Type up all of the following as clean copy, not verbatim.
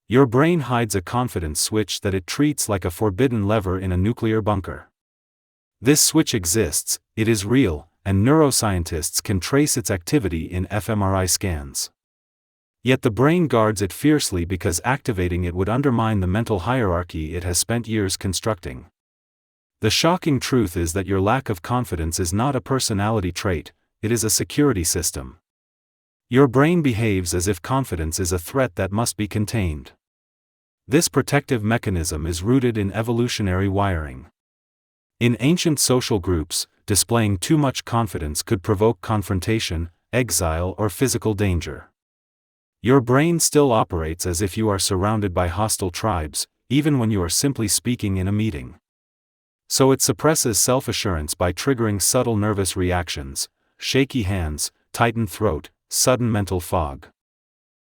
Your brain hides a confidence switch that it treats like a forbidden lever in a nuclear bunker. This switch exists, it is real, and neuroscientists can trace its activity in fMRI scans. Yet the brain guards it fiercely because activating it would undermine the mental hierarchy it has spent years constructing. The shocking truth is that your lack of confidence is not a personality trait, it is a security system. Your brain behaves as if confidence is a threat that must be contained. This protective mechanism is rooted in evolutionary wiring. In ancient social groups, displaying too much confidence could provoke confrontation, exile, or physical danger. Your brain still operates as if you are surrounded by hostile tribes, even when you are simply speaking in a meeting. So it suppresses self-assurance by triggering subtle nervous reactions, shaky hands, tightened throat, sudden mental fog.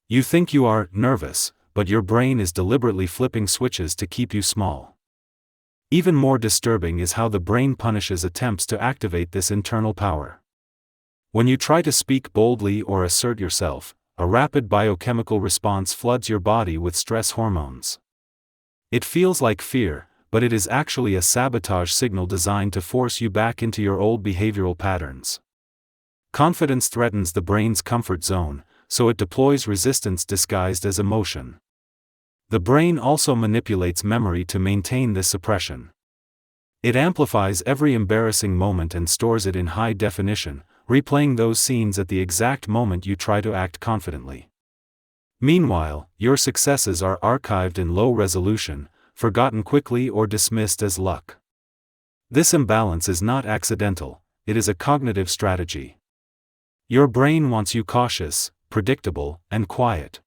You think you are nervous, but your brain is deliberately flipping switches to keep you small. Even more disturbing is how the brain punishes attempts to activate this internal power. When you try to speak boldly or assert yourself, a rapid biochemical response floods your body with stress hormones. It feels like fear, but it is actually a sabotage signal designed to force you back into your old behavioral patterns. Confidence threatens the brain's comfort zone, so it deploys resistance disguised as emotion. The brain also manipulates memory to maintain this suppression. It amplifies every embarrassing moment and stores it in high definition, replaying those scenes at the exact moment you try to act confidently. Meanwhile, your successes are archived in low resolution, forgotten quickly or dismissed as luck. This imbalance is not accidental, it is a cognitive strategy. Your brain wants you cautious, predictable, and quiet.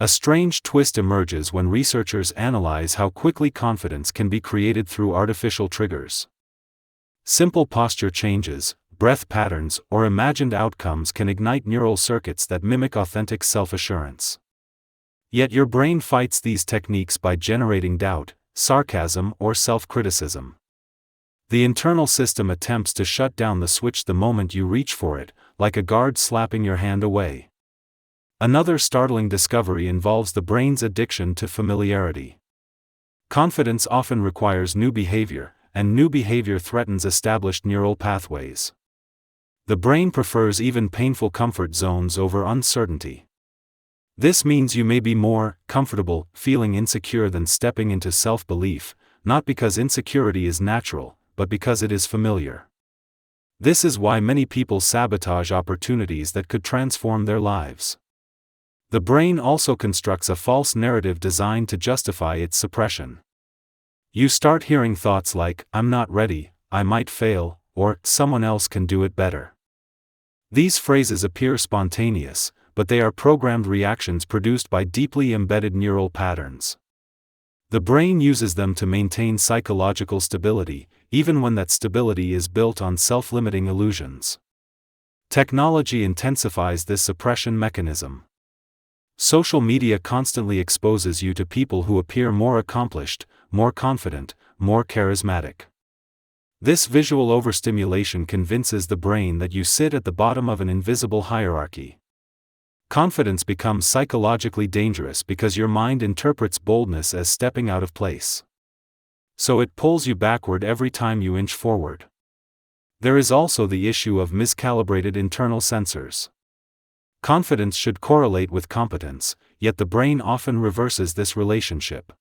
A strange twist emerges when researchers analyze how quickly confidence can be created through artificial triggers. Simple posture changes, breath patterns, or imagined outcomes can ignite neural circuits that mimic authentic self-assurance. Yet your brain fights these techniques by generating doubt, sarcasm, or self-criticism. The internal system attempts to shut down the switch the moment you reach for it, like a guard slapping your hand away. Another startling discovery involves the brain's addiction to familiarity. Confidence often requires new behavior, and new behavior threatens established neural pathways. The brain prefers even painful comfort zones over uncertainty. This means you may be more comfortable feeling insecure than stepping into self-belief, not because insecurity is natural, but because it is familiar. This is why many people sabotage opportunities that could transform their lives. The brain also constructs a false narrative designed to justify its suppression. You start hearing thoughts like, "I'm not ready, I might fail," or "someone else can do it better." These phrases appear spontaneous, but they are programmed reactions produced by deeply embedded neural patterns. The brain uses them to maintain psychological stability, even when that stability is built on self-limiting illusions. Technology intensifies this suppression mechanism. Social media constantly exposes you to people who appear more accomplished, more confident, more charismatic. This visual overstimulation convinces the brain that you sit at the bottom of an invisible hierarchy. Confidence becomes psychologically dangerous because your mind interprets boldness as stepping out of place. So it pulls you backward every time you inch forward. There is also the issue of miscalibrated internal sensors. Confidence should correlate with competence, yet the brain often reverses this relationship.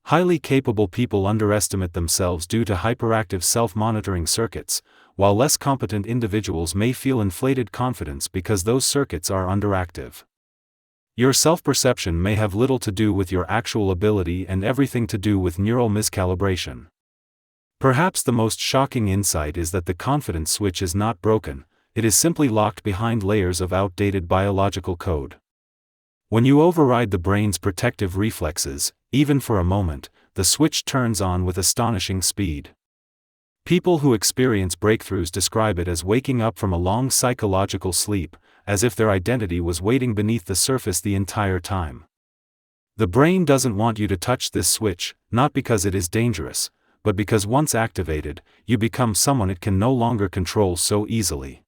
Highly capable people underestimate themselves due to hyperactive self-monitoring circuits, while less competent individuals may feel inflated confidence because those circuits are underactive. Your self-perception may have little to do with your actual ability and everything to do with neural miscalibration. Perhaps the most shocking insight is that the confidence switch is not broken, it is simply locked behind layers of outdated biological code. When you override the brain's protective reflexes, even for a moment, the switch turns on with astonishing speed. People who experience breakthroughs describe it as waking up from a long psychological sleep, as if their identity was waiting beneath the surface the entire time. The brain doesn't want you to touch this switch, not because it is dangerous, but because once activated, you become someone it can no longer control so easily.